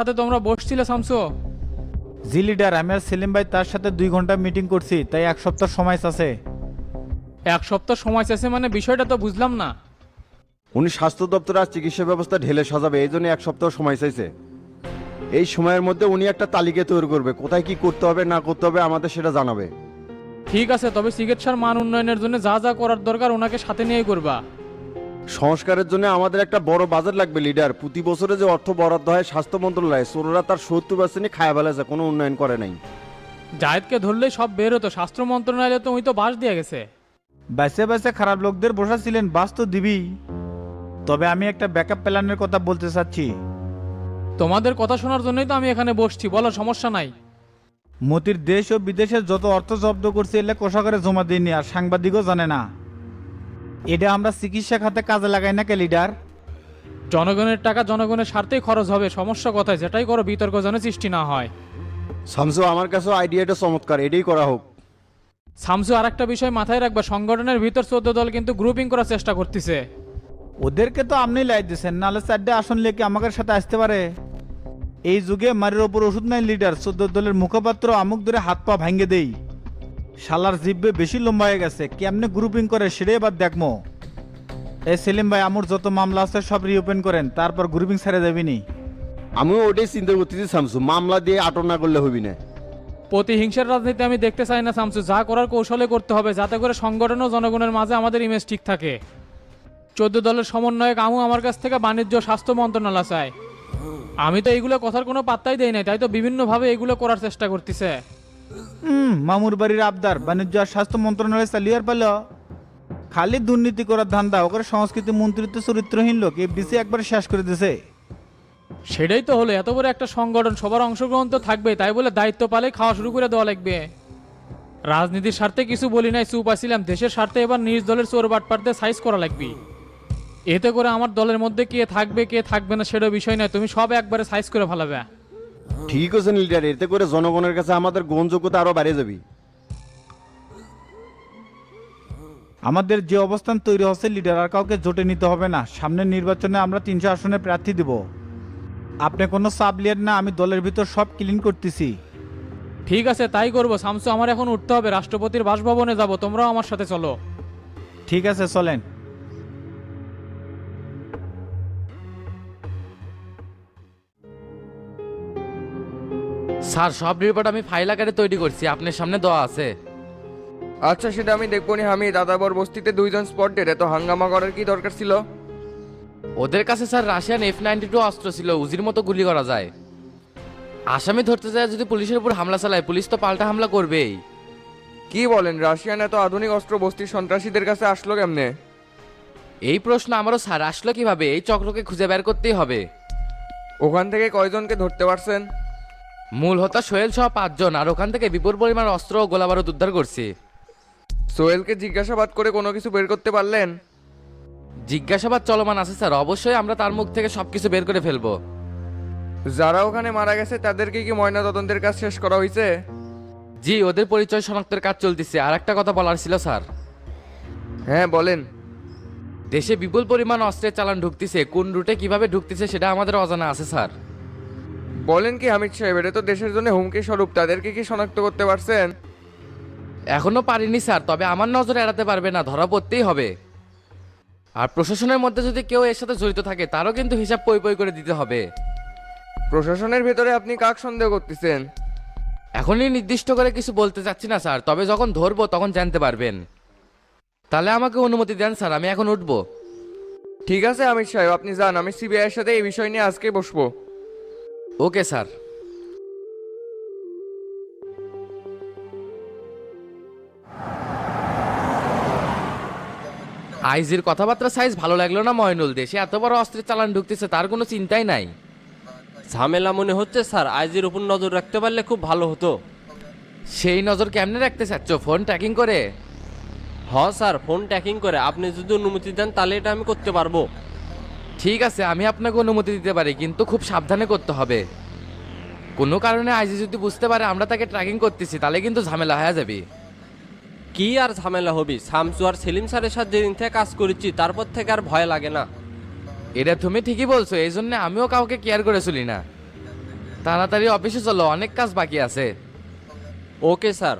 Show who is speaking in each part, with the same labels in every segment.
Speaker 1: সাথে তোমরা বসছিলে শামসু?
Speaker 2: জি লিডার, আমি আর সেলিম ভাই তার সাথে 2 ঘন্টা মিটিং করছি, তাই 1 সপ্তাহ সময় আছে।
Speaker 1: 1 সপ্তাহ সময় শেষে মানে বিষয়টা তো বুঝলাম না।
Speaker 3: উনি স্বাস্থ্য দপ্তরে আর চিকিৎসা ব্যবস্থা ঢেলে সাজাবে, এই জন্য 1 সপ্তাহ সময় চাইছে। এই সময়ের মধ্যে উনি একটা তালিকা তৈরি করবে, কোথায় কি করতে হবে না করতে হবে আমাদের সেটা জানাবে।
Speaker 1: ঠিক আছে, তবে চিকিৎসার মান উন্নয়নের জন্য যা যা করার দরকার ওনাকে সাথে নিয়ে করবা।
Speaker 3: সংস্কারের জন্য আমাদের একটা বড় বাজেট লাগবে লিডার। প্রতি বছরে যে অর্থ বরাদ্দ হয় স্বাস্থ্য মন্ত্রণালয়ে, চোররা তার 70% খায় ফেলেছে, কোনো উন্নয়ন করে নাই।
Speaker 1: জায়েদকে ধরলেই সব বের হতো, স্বাস্থ্য মন্ত্রণালয়ে তো ওই তো বাস দিয়ে গেছে।
Speaker 2: বাইসে বাইসে খারাপ লোকদের বসাছিলেন, বাস তো দিবি। তবে আমি একটা ব্যাকআপ প্ল্যানের কথা বলতে চাচ্ছি।
Speaker 1: তোমাদের কথা শোনার জন্যই তো আমি এখানে বসছি, বলো সমস্যা নাই।
Speaker 2: মতির দেশ ও বিদেশে যত অর্থ জব্দ করছে এলে কোষাগারে জমা দিইনি, আর সাংবাদিকও জানে না। এটা আমরা চিকিৎসা খাতে কাজে লাগাই না কে লিডার?
Speaker 1: জনগণের টাকা জনগণের স্বার্থেই খরচ হবে, সমস্যা কোথায়? যেটাই করো বিতর্ক যেন সৃষ্টি না হয়।
Speaker 3: শামসু, আমার কাছেও আইডিয়াটা চমৎকার, এটাই করা হোক।
Speaker 1: শামসু, আর একটা বিষয় মাথায় রাখবা, সংগঠনের ভিতর 14 দল কিন্তু গ্রুপিং করার চেষ্টা করতেছে।
Speaker 2: ওদেরকে তো আপনি লাই দিচ্ছেন, নাহলে 4টে আসন লেকে আমাদের সাথে আসতে পারে। এই যুগে মারির ওপর ওষুধ নাই লিডার, 14 দলের মুখপাত্র আমুক ধরে হাত পা ভাঙ্গে দেই। শালার জিব্বে বেশি লম্বা হয়ে গেছে, কেমনে গ্রুপিং করে সেটাই এবার দেখমো। এই সেলিম ভাই, আমুর যত মামলা আছে সব রিওপেন করেন, তারপর গ্রুপিং ছেড়ে যাবিনি।
Speaker 3: আমিও ওটাই চিন্তা করতেছি শামসু, মামলা দিয়ে আটক না করলে হবি না।
Speaker 1: প্রতিহিংসার রাজনীতি আমি দেখতে চাই না শামসু, যা করার কৌশলে করতে হবে, যাতে করে সংগঠন ও জনগণের মাঝে আমাদের ইমেজ ঠিক থাকে। 14 দলের সমন্বয়ক আমু আমার কাছ থেকে বাণিজ্য স্বাস্থ্য মন্ত্রণালয় চায়। আমি তো এইগুলো কথার কোনো পাত্তাই দেই নাই, তাই তো বিভিন্নভাবে এগুলো করার চেষ্টা করতেছে।
Speaker 2: মামুর বাড়ির আবদার বাণিজ্য আর স্বাস্থ্য মন্ত্রণালয় চালিয়ার পেল। খালি দুর্নীতি করার ধান্দা, ওকে সংস্কৃতি মন্ত্রিত্ব চরিত্রহীন লোক এই বিসি একবার শেষ করে দিছে।
Speaker 1: সেটাই তো হলো, এত বড় একটা সংগঠন, সবার অংশগ্রহণ তো থাকবে, তাই বলে দায়িত্ব পালে খাওয়া শুরু করে দেওয়া লাগবে। রাজনীতির স্বার্থে কিছু বলি নাই, চুপ আসছিলাম। দেশের স্বার্থে এবার নিজ দলের চোর বাটপারদের সাইজ করা লাগবে। এতে করে আমার দলের মধ্যে কে থাকবে কে থাকবে না সেটা বিষয় নয়, তুমি সব একবারে সাইজ করে ফেলাবে।
Speaker 3: ঠিক আছে লিডার, এতে করে জনগণের কাছে আমাদের গ্রহণযোগ্যতা আরো বেড়ে যাবে।
Speaker 2: আমাদের যে অবস্থান তৈরি হচ্ছে লিডার, আর কাউকে জোটে নিতে হবে না। সামনের নির্বাচনে আমরা 300 আসনে প্রার্থী দেব। আপনি কোনো সাব লিডার না, আমি দলের ভিতর সব ক্লিন করতেছি।
Speaker 1: ঠিক আছে, তাই করবো শামসু। আমার এখন উঠতে হবে, রাষ্ট্রপতির বাসভবনে যাব, তোমরাও আমার সাথে চলো।
Speaker 2: ঠিক আছে, চলেন।
Speaker 4: স্যার, সব রিপোর্ট আমি ফাইল আকারে তৈরি করছি, আপনার সামনে দেওয়া আছে।
Speaker 5: আচ্ছা, সেটা আমি দেখবো নি। আমি দাদাবর বস্তিতে 2 জন স্পট ডেট, এত হাঙ্গামা করার কি দরকার ছিল?
Speaker 4: ওদের কাছে স্যার রাশিয়ান F-92 অস্ত্র ছিল, উজির মতো গুলি করা যায়। আসামি ধরতে যায় যদি পুলিশের উপর হামলা চালায়, পুলিশ তো পাল্টা হামলা করবেই।
Speaker 5: কি বলেন, রাশিয়ান এত আধুনিক অস্ত্র বস্তির সন্ত্রাসীদের কাছে আসলো কেমনে?
Speaker 4: এই প্রশ্ন আমারও স্যার, আসলো কিভাবে? এই চক্রকে খুঁজে বের করতেই হবে।
Speaker 5: ওখান থেকে কয়জনকে ধরতে পারছেন?
Speaker 4: মূল হোতা সোহেল সহ 5 জন, আর ওখান থেকে বিপুল পরিমাণ অস্ত্র ও গোলাবারুদ উদ্ধার করছি।
Speaker 5: সোহেলকে জিজ্ঞাসাবাদ করে কোনো কিছু বের করতে পারলেন?
Speaker 4: জিজ্ঞাসাবাদ চলমান আছে স্যার, অবশ্যই আমরা তার মুখ থেকে সবকিছু বের করে ফেলবো।
Speaker 5: যারা ওখানে মারা গেছে তাদেরকে কি ময়না তদন্তের কাজ শেষ করা হয়েছে?
Speaker 4: জি, ওদের পরিচয় শনাক্তের কাজ চলতেছে। আর একটা কথা বলার ছিল স্যার।
Speaker 5: হ্যাঁ বলেন।
Speaker 4: দেশে বিপুল পরিমাণ অস্ত্রের চালান ঢুকতেছে, কোন রুটে কিভাবে ঢুকতেছে সেটা আমাদের অজানা আছে স্যার।
Speaker 5: বলেন কি হামিদ সাহেব, এটা তো দেশের জন্য হুমকি স্বরূপ, তাদেরকে কি শনাক্ত করতে পারছেন?
Speaker 4: এখনো পারিনি স্যার, তবে আমার নজরে এড়াতে পারবে না, ধরা পড়তেই হবে। আর প্রশাসনের মধ্যে যদি কেউ এর সাথে জড়িত থাকে তারও কিন্তু হিসাব পই পই করে দিতে হবে।
Speaker 5: প্রশাসনের ভেতরে আপনি কাক সন্দেহ করতেছেন?
Speaker 4: এখনই নির্দিষ্ট করে কিছু বলতে চাচ্ছি না স্যার, তবে যখন ধরবো তখন জানতে পারবেন। তাহলে আমাকে অনুমতি দেন স্যার, আমি এখন উঠবো।
Speaker 5: ঠিক আছে হামিদ সাহেব, আপনি যান। আমি সিবিআই এর সাথে এই বিষয় নিয়ে আজকে বসবো।
Speaker 4: Okay sir. আইজির কথাবার্তা সাইজ ভালো লাগলো না ময়নুল। দেশে এত বড় অস্ত্রের চালান ঢুকতেছে, তার কোনো চিন্তাই নাই।
Speaker 6: ঝামেলা মনে হচ্ছে স্যার, আইজির উপর নজর রাখতে পারলে খুব ভালো হতো।
Speaker 4: সেই নজর কেমনে রাখতে চাচ্ছ? ফোন ট্র্যাকিং করে?
Speaker 6: স্যার, ফোন ট্র্যাকিং করে। আপনি যদি অনুমতি দেন তাহলে এটা আমি করতে পারবো।
Speaker 4: ঠিক আছে, আমি আপনাকে অনুমতি দিতে পারি, কিন্তু খুব সাবধানে করতে হবে। কোনো কারণে আইজি যদি বুঝতে পারে আমরা তাকে ট্র্যাকিং করতেছি, তাহলে কিন্তু ঝামেলা হয়ে যাবে।
Speaker 6: কি আর ঝামেলা হবি, শামসু আর সেলিম স্যারের সাথে যেদিন থেকে কাজ করেছি তারপর থেকে আর ভয় লাগে না।
Speaker 4: এটা তুমি ঠিকই বলছো, এই জন্য আমিও কাউকে কেয়ার করে চলি না। তাড়াতাড়ি অফিসে চলো, অনেক কাজ বাকি আছে।
Speaker 6: Okay sir.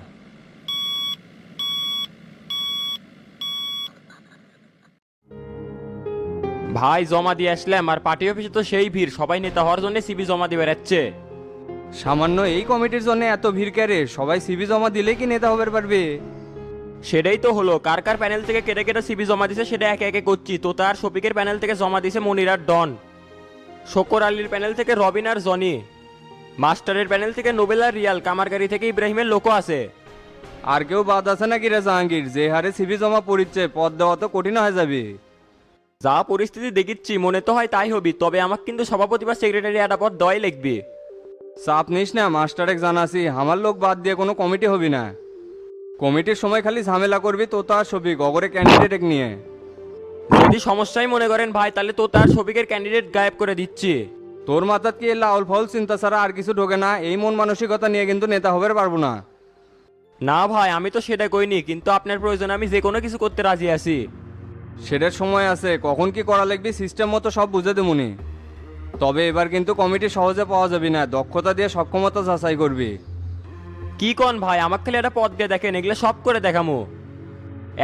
Speaker 7: ভাই জমা দিয়ে আসলাম, আর পার্টি অফিসে তো সেই ভিড়, সবাই নেতা হওয়ার জন্য সিবি জমা দিয়ে বেড়াচ্ছে।
Speaker 5: সামান্য এই কমিটির জন্য এত ভিড় ক্যারে? সবাই সিভি জমা দিলে কি নেতা হবার পারবে?
Speaker 7: সেটাই তো হলো, কার কার প্যানেল থেকে কেটে কেটে সিবি জমা দিছে সেটা একে একে করছি। তো তার শফিকের প্যানেল থেকে জমা দিছে মনির আর ডন, শকর আলীর প্যানেল থেকে রবিন আর জনি, মাস্টারের প্যানেল থেকে নোবেল আর রিয়াল, কামারগাড়ি থেকে ইব্রাহিমের লোকও আছে।
Speaker 5: আর কেউ বাদ আছে নাকি রে জাহাঙ্গীর? যে হারে সিভি জমা পড়িচ্ছে, পদ দেওয়া তো কঠিন হয়ে যাবে।
Speaker 7: যা পরিস্থিতি দেখিচ্ছি মনে তো হয় তাই হবি, তবে আমাকে কিন্তু সভাপতি বা সেক্রেটারি একটা পদ দেওয়াই লিখবি।
Speaker 5: চাপ নিস না, মাস্টারেক জানাসি, আমার লোক বাদ দিয়ে কোনো কমিটি হবি না। কমিটির সময় খালি ঝামেলা করবি তো তার ছবি গগরে ক্যান্ডিডেট নিয়ে।
Speaker 7: যদি সমস্যাই মনে করেন ভাই, তাহলে তো তার শফিকের ক্যান্ডিডেট গায়েব করে দিচ্ছি।
Speaker 5: তোর মাথাত কি লাউল ফল চিন্তা ছাড়া আর কিছু ঢোকে না? এই মন মানসিকতা নিয়ে কিন্তু নেতা হতে পারবো না।
Speaker 7: না ভাই, আমি তো সেটা কইনি, কিন্তু আপনার প্রয়োজনে আমি যে কোনো কিছু করতে রাজি আছি।
Speaker 5: সেটার সময় আছে, কখন কি করা লাগবে সিস্টেম মতো সব বুঝে দেবনি। তবে এবার কিন্তু কমিটি সহজে পাওয়া যাবে না, দক্ষতা দিয়ে সক্ষমতা যাচাই করবি।
Speaker 7: কি কন ভাই, আমাকে খালি একটা পদ দিয়ে দেখেন, এগুলো সব করে দেখামো।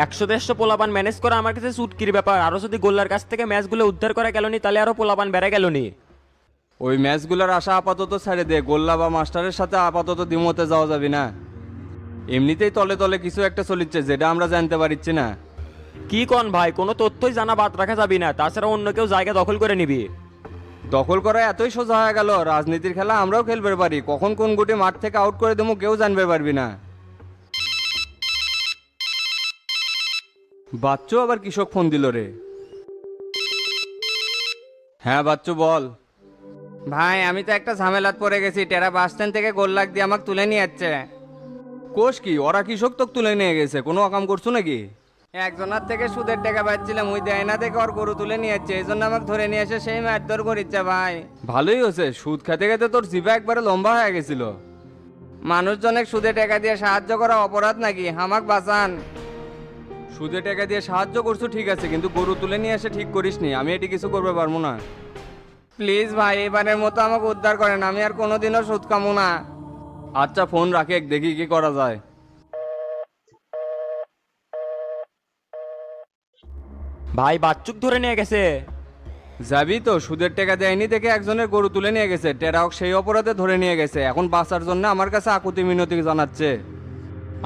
Speaker 7: 100-150 পোলাপান ম্যানেজ করা আমার কাছে চুটকির ব্যাপার। আরো যদি গোল্লার কাছ থেকে ম্যাচগুলো উদ্ধার করা গেলনি, তাহলে আরো পোলাপান বেড়ে গেলনি।
Speaker 5: ওই ম্যাচগুলোর আশা আপাতত ছেড়ে দে, গোল্লা বা মাস্টারের সাথে আপাতত দ্বিমতে যাওয়া যাবে না। এমনিতেই তলে তলে কিছু একটা চলিচ্ছে যেটা আমরা জানতে পারছি না।
Speaker 7: কি কন ভাই, কোনো তথ্যই জানা বাদ রাখা যাবে না, তাছাড়া অন্য কেউ জায়গা দখল করে নিবি।
Speaker 5: দখল করা এতই সোজা হয়ে গেল? রাজনীতির খেলা আমরাও খেলবে পারি, কখন কোন গুটি মাঠ থেকে আউট করে দেবো কেউ জানবে পারবি না। বাচ্চু আবার কৃষক ফোন দিল রে। হ্যাঁ বাচ্চু বল। ভাই আমি তো একটা ঝামেলাত পড়ে গেছি, টেরা বাস স্ট্যান্ড থেকে গোল্লাক দিয়ে আমাকে তুলে নিয়ে যাচ্ছে। কোষ কি ওরা কৃষক তোকে তুলে নিয়ে গেছে? কোনো অকাম করছো নাকি? একজনের থেকে সুদের টাকা পাচ্ছিলাম, ওই দেয় না দেখে ওর গরু তুলে নিয়ে যাচ্ছে, এই জন্য আমাকে ধরে নিয়ে এসে সেই মারধর করিচ্ছে। ভাই ভালোই হয়েছে, সুদ খেতে খেতে তোর জিভা একবারে লম্বা হয়ে গেছিল। মানুষজনের সুদে টাকা দিয়ে সাহায্য করা অপরাধ নাকি? হামাক বাঁচান। সুদে টাকা দিয়ে সাহায্য করছো ঠিক আছে, কিন্তু গরু তুলে নিয়ে এসে ঠিক করিসনি, আমি এটি কিছু করতে পারবো না। প্লিজ ভাই এবারের মতো আমাকে উদ্ধার করেন, আমি আর কোনোদিনও সুদ কামো না। আচ্ছা ফোন রাখে, দেখি কি করা যায়।
Speaker 7: ভাই বাচ্চুক ধরে নিয়ে গেছে।
Speaker 5: যাবি তো? সুদের টাকা দেয়নি দেখে একজনের গরু তুলে নিয়ে গেছে, টেরাওক সেই অপরাধে ধরে নিয়ে গেছে, এখন বাঁচার জন্য আমার কাছে আকুতি মিনতি জানাচ্ছে।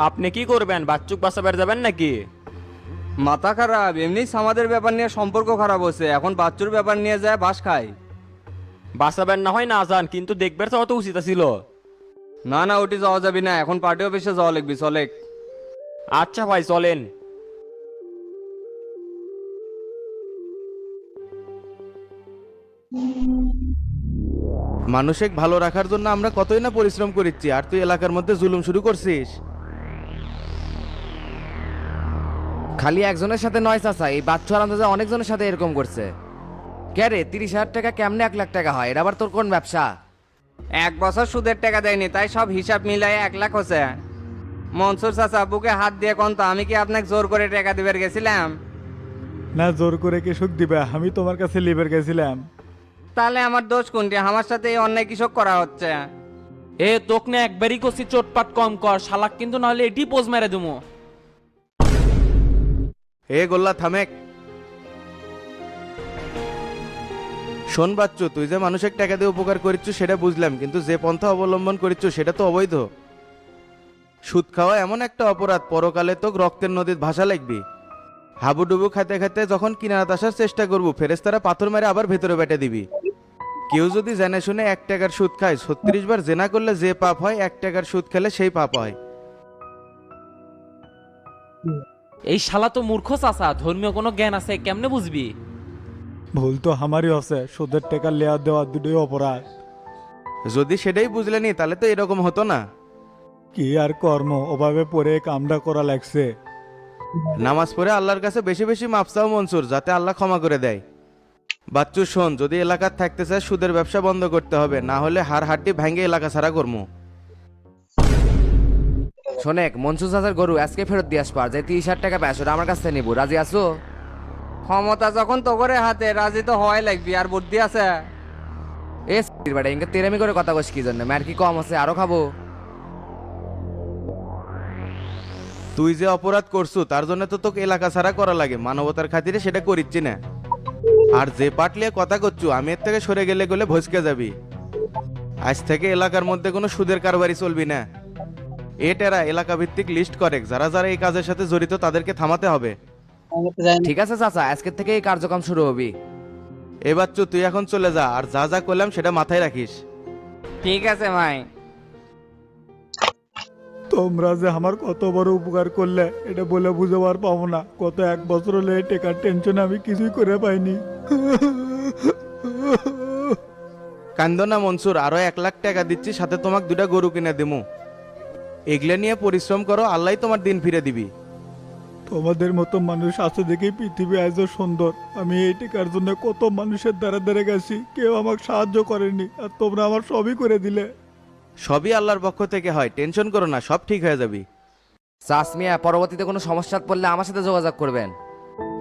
Speaker 7: আপনি কি করবেন, বাচ্চুক বাঁচাবার যাবেন নাকি?
Speaker 5: মাথা খারাপ, এমনি আমাদের ব্যাপার নিয়ে সম্পর্ক খারাপ হচ্ছে, এখন বাচ্চুর ব্যাপার নিয়ে যায় বাস খায়।
Speaker 7: বাঁচাবেন না হয় না যান, কিন্তু দেখবার চাওয়া তো উচিত ছিল।
Speaker 5: না না ওটি যাওয়া যাবি না, এখন পার্টি অফিসে যাওয়া লাগবি, চলে।
Speaker 7: আচ্ছা ভাই চলেন।
Speaker 8: মানুষকে ভালো রাখার জন্য আমরা কতই না পরিশ্রম করেছি, আর তুই এলাকার মধ্যে জুলুম শুরু করছিস।
Speaker 9: খালি একজনের সাথে নয় চাচা, এই বাচ্চু আর আন্দাজে অনেকজনের সাথে এরকম করছে। কে রে, 30,000 টাকা কেমনে 1 লাখ টাকা হয়? এটা আবার তোর কোন ব্যবসা?
Speaker 5: 1 বছর সুদের টাকা দেয়নি, তাই সব হিসাব মিলাই 1 লাখ হচ্ছে। মনসুর চাচা বুকে হাত দিয়ে কোন তো, আমি কি আপনাকে জোর করে টাকা দিবার গেছিলাম?
Speaker 2: না জোর করে কি সুখ দিবে, আমি তোমার কাছে লিবার গেছিলাম।
Speaker 5: তাহলে আমার দোষ কোনটি? আমার সাথে এই অন্যায় কৃষক করা হচ্ছে।
Speaker 1: এ তোক না একবারই করছি, চোটপাট কম কর শালাক, কিন্তু নাহলে এটি পোজ মেরে দেবো।
Speaker 8: এ গোল্লা থামেক। শোন বাচ্চু, তুই যে মানুষের টাকা দিয়ে উপকার করিচ্ছ সেটা বুঝলাম, কিন্তু যে পন্থা অবলম্বন করিচ্ছ সেটা তো অবৈধ। সুদ খাওয়া এমন একটা অপরাধ, পরকালে তো রক্তের নদীর ভাষা লাগবি। হাবুডুবু খাইতে খাইতে যখন কিনারাত আসার চেষ্টা করবো, ফেরেস্তারা পাথর মেরে আবার ভেতরে বেটে দিবি। কেউ যদি জেনে শুনে 1 টাকার সুদ খায়, 36 বার জেনা করলে যে পাপ হয়, 1 টাকার সুদ খেলে সেই পাপ হয়।
Speaker 1: এই শালা তো মূর্খ চাচা, ধর্মীয় কোনো জ্ঞান আছে কেমনে বুঝবি?
Speaker 2: ভুল তো আমারই আছে, সুদের টাকা লেয়া দেওয়া দুটোই অপরাধ।
Speaker 8: যদি সেটাই বুঝলেনি তাহলে তো এরকম হতো না।
Speaker 2: কি আর কর্ম, অভাবে পড়ে কামটা করা লাগছে।
Speaker 8: নামাজ পড়ে আল্লাহর কাছে বেশি বেশি মাপ চাও মনসুর, যাতে আল্লাহ ক্ষমা করে দেয়। বাচ্চু শোন, যদি এলাকার থাকতে চায় সুদের ব্যবসা বন্ধ করতে হবে, না হলে হাড় হাড্ডি ভেঙে এলাকা ছাড়া করবো।
Speaker 9: শোনেক, মনসুর চাচার গরু আজকে ফেরত দিয়ে আসবার, যে 30,000 টাকা পায় সেটা আমার কাছ থেকে নিবো, রাজি আছো?
Speaker 5: ক্ষমতা যখন তো করে হাতে, রাজি তো হওয়াই লাগবি, আর বুদ্ধি আছে?
Speaker 9: এ বেটা ইনকে তেরামি করে কথা কস কি জন্য ম্যার কি কম আছে আরো খাবো।
Speaker 8: তুই যে অপরাধ করছু তার জন্য তো তোকে এলাকা ছাড়া করা লাগে, মানবতার খাতিরে সেটা করিচ্ছি না। আর যে পাটলিয়ে কথা করছু আমি এর থেকে সরে গেলে গেলে ভসকে যাবি। আজ থেকে এলাকার মধ্যে কোনো সুদের কারবারি চলবি না। এটেরা এলাকা ভিত্তিক লিস্ট করে, যারা যারা এই কাজের সাথে জড়িত তাদেরকে থামাতে হবে।
Speaker 9: ঠিক আছে চাচা, আজকের থেকে এই কার্যক্রম শুরু হবি।
Speaker 8: এবার তুই এখন চলে যা, আর যা যা করলাম সেটা মাথায় রাখিস।
Speaker 5: ঠিক আছে ভাই।
Speaker 2: তোমরা যে আমার কত বড় উপকার করলে এটা বলে বুঝাবার পাবো না। গত 1 বছর হলে টেকার টেনশনে আমি কিছুই করে পাইনি।
Speaker 8: কান্দো না মনসুর, আরো 1 লাখ টাকা দিচ্ছি, সাথে তোমাকে 2টা গরু কিনে দেবো। এগুলো নিয়ে পরিশ্রম করো, আল্লাহ তোমার দিন ফিরে দিবি।
Speaker 2: তোমাদের মতো মানুষ আছে দেখেই পৃথিবী আজও সুন্দর। আমি এই টেকার জন্য কত মানুষের দ্বারা দ্বারা গেছি, কেউ আমাকে সাহায্য করেনি, আর তোমরা আমার সবই করে দিলে।
Speaker 8: সবই আল্লাহর পক্ষ থেকে হয়, টেনশন করো না, সব ঠিক হয়ে যাবি।
Speaker 9: চাষমিয়া পরবর্তীতে কোনো সমস্যা পড়লে আমার সাথে যোগাযোগ করবেন।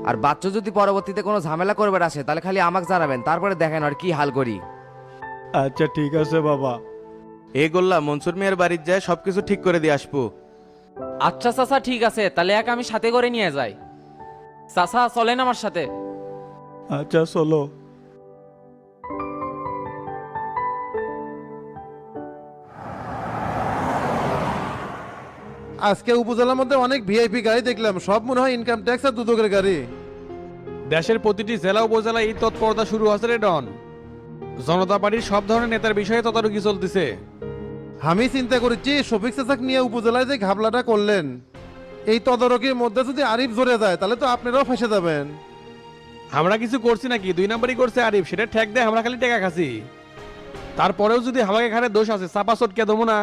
Speaker 9: আর বাচ্চা যদি পরবর্তীতে কোনো ঝামেলা করবে আসে তাহলে খালি আমাকে জানাবেন, তারপরে দেখেন আর কি হাল করি।
Speaker 2: আচ্ছা ঠিক আছে বাবা।
Speaker 8: এই গোল্লা মনসুর মিয়ার বাড়ির যায় সবকিছু ঠিক করে দিয়ে আসবো।
Speaker 6: আচ্ছা চাচা ঠিক আছে, তাহলে এক আমি সাথে করে নিয়ে যাই। চাচা চলেন আমার সাথে।
Speaker 2: আচ্ছা চলো।
Speaker 10: আজকে উপজেলার মধ্যে অনেক ভিআইপি গাড়ি দেখলাম, সব মনে হয় ইনকাম ট্যাক্স আর দুদকের গাড়ি।
Speaker 11: দেশের প্রতিটি জেলা উপজেলায় এই তৎপরতা শুরু হচ্ছে রে ডন। জনতা পার্টির সব ধরনের নেতার বিষয়ে তদারকি চলতেছে।
Speaker 10: আমি চিন্তা করেছি শফিক চাচাক নিয়ে উপজেলায় যে ঘাবলাটা করলেন, এই তদারকির মধ্যে যদি আরিফ জড়ে যায় তাহলে তো আপনারাও ফেসে যাবেন।
Speaker 11: আমরা কিছু করছি নাকি? 2 নাম্বারই করছে আরিফ, সেটা ঠেক দেয়, আমরা খালি টাকা খাচ্ছি। তারপরেও যদি আমাকে এখানে দোষ আছে, চাপা চটকে দেবো না।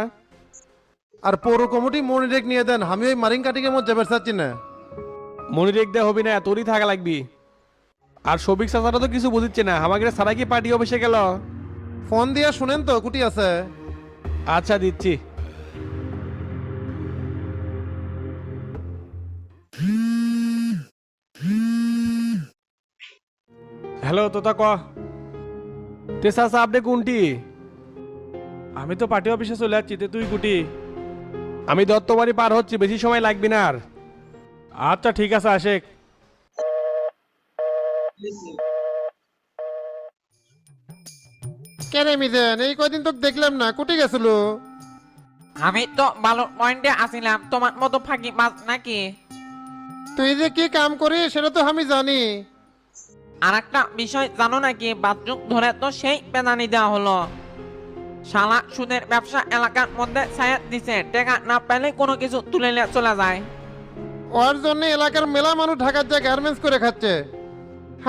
Speaker 10: আর পৌর কমিটি মনিরেক নিয়ে দেন, আমি ওই মারিং কাটিংয়ের মধ্যে বেরসাচ্ছি না।
Speaker 11: মনিরেক দেয়া হবি না, তোরই থাকা লাগবি। আর সবিক চাচারা তো কিছু বুঝিচ্ছে না, আমাকে সারা কি পার্টি অফিসে গেল?
Speaker 10: ফোন দিয়ে শুনেন তো কুটি আছে।
Speaker 11: আচ্ছা দিচ্ছি। হ্যালো তোতা ক তে চাচা আপনি কোনটি?
Speaker 1: আমি তো পার্টি অফিসে চলে যাচ্ছি, তুই কুটি?
Speaker 11: আমি দত্তবাড়ি পার হচ্ছি, বেশি সময় লাগবে না আর।
Speaker 1: আচ্ছা ঠিক আছে আশেক।
Speaker 10: কেন মিজেন এই কয়দিন তো দেখলাম না, কুটি গেছিল?
Speaker 12: আমি তো ভালো পয়েন্টে আসিলাম, তোমার মতো ফাঁকি মাছ নাকি?
Speaker 10: তুই যে কি কাম করিস সেটা তো আমি জানি।
Speaker 12: আর একটা বিষয় জানো নাকি, বাথরুম ধরে তো সেই পেনানি দেওয়া হলো। শালা সুদের ব্যবসা এলাকার মধ্যে ছায়া দিছে, টাকা না পেলে কোনো কিছু তুলে নিয়ে চলে যায়।
Speaker 10: ওর জন্য এলাকার মেলা মানুষ ঢাকার যা গার্মেন্টস করে খাচ্ছে।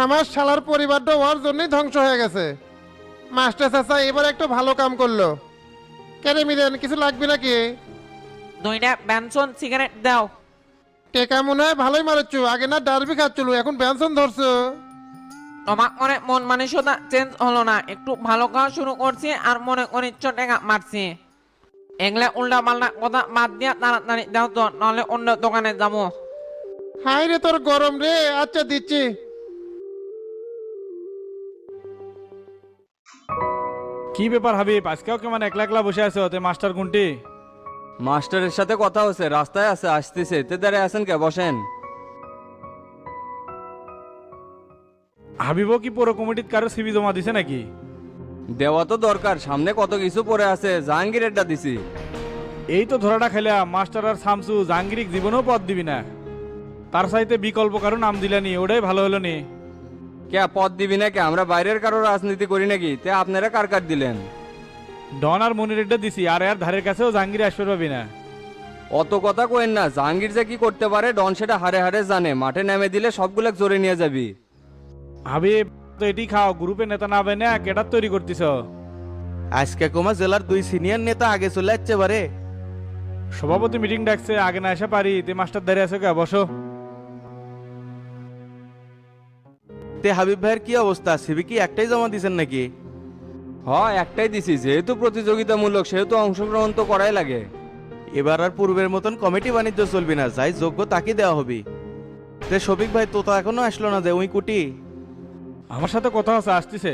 Speaker 10: আমার শালার পরিবারটা ওর জন্যই ধ্বংস হয়ে গেছে। মাস্টার চাচা এবার একটা ভালো কাম করলো। কেন মিলেন কিছু লাগবে নাকি?
Speaker 12: 2টা বেনসন সিগারেট দাও।
Speaker 10: টেকা মনে হয় ভালোই মারছো, আগে না ডারবি খাচ্ছিল, এখন বেনসন ধরছো।
Speaker 12: তোমার মনে মন মানসিকতা চেঞ্জ হলো না, একটু ভালো খাওয়া শুরু করছি আর মনে অনিচ্ছ টাকা মারছি। এগুলা উল্টা পাল্টা কথা বাদ দিয়া তাড়াতাড়ি দাও তো, নাহলে অন্য দোকানে যাবো।
Speaker 10: হাই রে তোর গরম রে, আচ্ছা দিচ্ছি।
Speaker 1: কি ব্যাপার হাবিব, আজকেও কেমন একলা একলা বসে আছো? তে মাস্টার কোনটি?
Speaker 5: মাস্টারের সাথে কথা হচ্ছে, রাস্তায় আছে, আসতেছে। তে দাঁড়ায় আছেন কে, বসেন।
Speaker 1: হাবিবও কি পুরো কমিটির কারো সিবি জমা দিছে নাকি?
Speaker 5: দেওয়া তো দরকার, সামনে কত কিছু পড়ে আছে। জাহাঙ্গীরেরটা দিছি।
Speaker 1: এই তো ধরাটা খেলাম, মাস্টার আর শামসু জাহাঙ্গীরিক জীবনেও পদ দিবি না, তার সাথে বিকল্প কারো নাম দিলানি, ওটাই ভালো হলো নি।
Speaker 5: কে পদ দিবি না কে? আমরা বাইরের কারো রাজনীতি করি নাকি? তে আপনারা কার কার দিলেন?
Speaker 1: ডন আর মনিরেডটা দিছি, আর এর ধারের কাছেও জাহাঙ্গীর আসবে পাবি না।
Speaker 5: অত কথা কোয়েন না, জাহাঙ্গীর যে কি করতে পারে ডন সেটা হারে হারে জানে। মাঠে নেমে দিলে সবগুলো জোরে নিয়ে যাবি।
Speaker 1: হাবিব তো এটি খাও, গ্রুপে নেতা না বেনে কেটার তৈরি করতেছ?
Speaker 8: আজকে কোমা জেলার 2 সিনিয়র নেতা আগে চলে যাচ্ছে বারে।
Speaker 1: সভাপতি মিটিং ডাকছে, আগে না এসে পারি। তে মাস্টার দাঁড়িয়ে আছে কে, বসো।
Speaker 8: তে হাবিব ভাইয়ের কি অবস্থা? সিবি কি একটাই জমা দিছেন নাকি?
Speaker 5: হ্যাঁ একটাই দিছি, যেহেতু প্রতিযোগিতামূলক সেহেতু অংশগ্রহণ তো করাই লাগে।
Speaker 8: এবার আর পূর্বের মতন কমিটি বাণিজ্য চলবি না, যাই যোগ্য তাকে দেওয়া হবে। তে শফিক ভাই তো এখনো আসলো না, যে ওই কুটি?
Speaker 1: আমার সাথে কথা আছে, আসতেছে।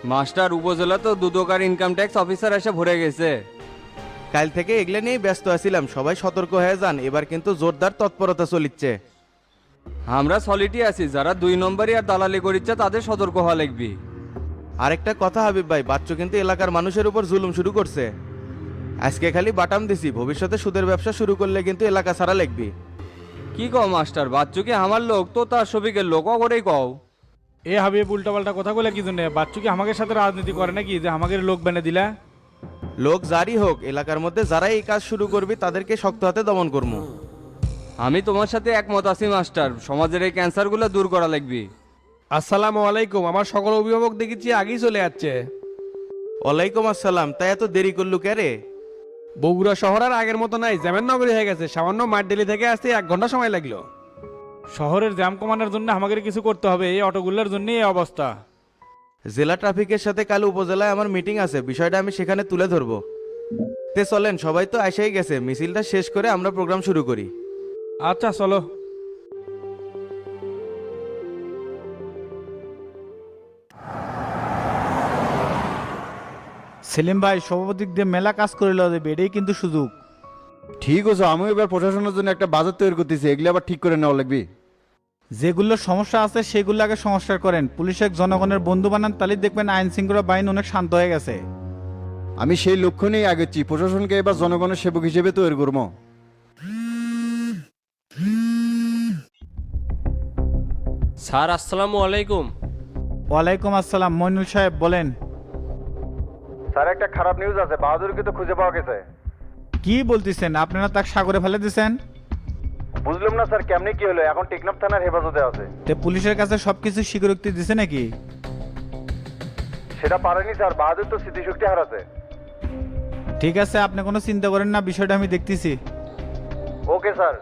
Speaker 5: মাস্টার উপজেলা তো দুদকার ইনকাম ট্যাক্স অফিসার এসে ভরে গেছে।
Speaker 8: কাল থেকে এগুলো নিয়েই ব্যস্ত আছিলাম, সবাই সতর্ক হয়ে যান, এবার কিন্তু জোরদার তৎপরতা চলিচ্ছে।
Speaker 5: আমরা সলিটি আছি, যারা 2 নম্বরই আর দালালি করিচ্ছে তাদের সতর্ক হওয়া লাগবে।
Speaker 8: আরেকটা কথা হাবিব ভাই, বাচ্চু কিন্তু এলাকার মানুষের উপর জুলুম শুরু করছে। আজকে খালি বাটাম দিছি, ভবিষ্যতে সুদের ব্যবসা শুরু করলে কিন্তু এলাকা ছাড়া লাগবে।
Speaker 5: কি কও মাস্টার, বাচ্চু কি আমার লোক তো তার শফিকের লোক করেই কও।
Speaker 2: এ হাবিব উল্টাপাল্টা কথা বলে কি জন্য? বাচ্চু কি আমাদের সাথে রাজনীতি করে নাকি যে আমাদের লোক বেনে দিলা?
Speaker 8: লোক জারি হোক, এলাকার মধ্যে যারা এই কাজ শুরু করবে তাদেরকে শক্ত হাতে দমন করবো।
Speaker 5: আমি তোমার সাথে একমত আছি মাস্টার, সমাজের এই ক্যান্সারগুলো দূর করা লাগবে।
Speaker 11: আসসালামু আলাইকুম। আমার সকল অভিভাবক দেখেছি আগেই চলে যাচ্ছে।
Speaker 8: ওয়ালাইকুম আসসালাম। তাই এত দেরি করলু কে রে?
Speaker 11: বগুড়া শহর আর আগের মতো নাই, জ্যামের নগরী হয়ে গেছে। সামান্য মাঠডেলি থেকে আসতে 1 ঘন্টা সময় লাগলো।
Speaker 2: শহরের জ্যাম কমানোর জন্য আমাদের কিছু করতে হবে, এই অটোগুলোর জন্য এই অবস্থা।
Speaker 8: জেলা ট্রাফিকের সাথে কাল উপজেলায় আমার মিটিং আছে, বিষয়টা আমি সেখানে তুলে ধরবো। তে চলেন, সবাই তো এসেই গেছে, মিছিলটা শেষ করে আমরা প্রোগ্রাম শুরু করি।
Speaker 2: আচ্ছা চলো। সেলিম ভাই, সভাপতিক দিয়ে মেলা কাজ করে লওয়া যাবে, এটাই কিন্তু সুযোগ।
Speaker 3: ঠিক আছে, আমিও এবার প্রশাসনের জন্য একটা বাজেট তৈরি করতেছি, এগুলো আবার ঠিক করে নেওয়া লাগবে।
Speaker 2: যেগুলো সমস্যা আছে সেগুলো আগে সংস্কার করেন, পুলিশের জনগণের বন্ধু বানান, তাহলে দেখবেন আইন শৃঙ্খলা বাহিনী অনেক শান্ত হয়ে গেছে।
Speaker 3: আমি সেই লক্ষ্য নিয়েই আগেছি, প্রশাসনকে এবার জনগণের সেবক হিসেবে তৈরি করবো।
Speaker 6: স্যার আসসালামু আলাইকুম।
Speaker 2: ওয়ালাইকুম আসসালাম। মইনুল সাহেব বলেন।
Speaker 3: স্যার, একটা খারাপ নিউজ আছে, বাহাদুরকে তো খুঁজে পাওয়া গেছে।
Speaker 2: কি বলতেছেন? আপনারা তাকে সাগরে ফেলে দিয়েছেন?
Speaker 3: বুঝলাম না স্যার, কেমনি কি হলো? এখন টেকনাফ থানার হেফাজতে আছে।
Speaker 2: তে পুলিশের কাছে সবকিছু স্বীকারোক্তি দিছে নাকি?
Speaker 3: সেটা পারেনি স্যার, বাহাদুর তো স্মৃতিশক্তি হারাছে।
Speaker 2: ঠিক আছে, আপনি কোনো চিন্তা করেন না, বিষয়টা আমি দেখতেছি।
Speaker 3: Okay sir.